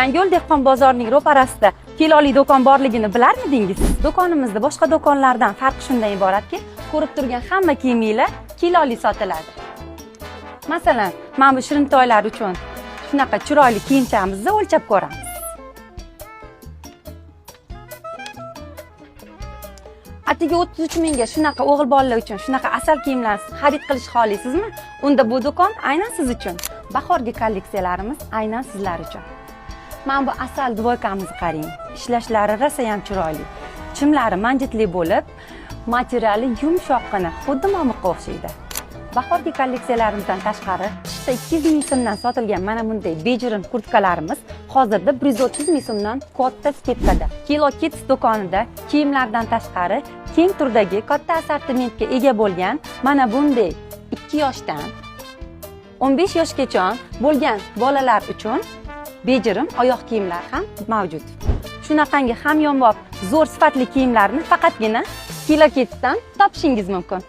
Yangiyo'l dehqon bozorining ro'parasida kiloli do'kon borligini bilarmidingiz? Do'konimizda boshqa do'konlardan farqi shundan iboratki, ko'rib turgan hamma kiyimlar kiloli sotiladi. Masalan, mana bu shirintoylar uchun shunaqa chiroyli kiyimchamizni o'lchab ko'ramiz. Atigi 33 mingga shunaqa o'g'il bolalar uchun shunaqa asal kiyimlarni xarid qilish xohlaysizmi? Unda bu do'kon aynan siz uchun. Bahorgi kolleksiyalarimiz aynan sizlar uchun. Mana bu asal dvoykamizni qarang. Ishlashlari rosa ham chiroyli. Chimlari manjitli bo'lib, materiali yumshoqqina, xuddi momiqqa o'xshaydi. Bahorgi kolleksiyalarimizdan tashqari, qishda 200 ming so'mdan sotilgan mana bunday bejirin kurtkalarimiz hozirda 130 ming so'mdan katta skidkada. Kilo Kids do'konida kiyimlardan tashqari keng turdagi katta assortimentga ega bo'lgan mana bunday 2 yoshdan 15 yoshgacha bo'lgan bolalar uchun bejirim oyoq kiyimlar ham mavjud. Shunaqangi hamyonbop, zo'r sifatli kiyimlarni faqatgina Kilo Kidsdan topishingiz mumkin.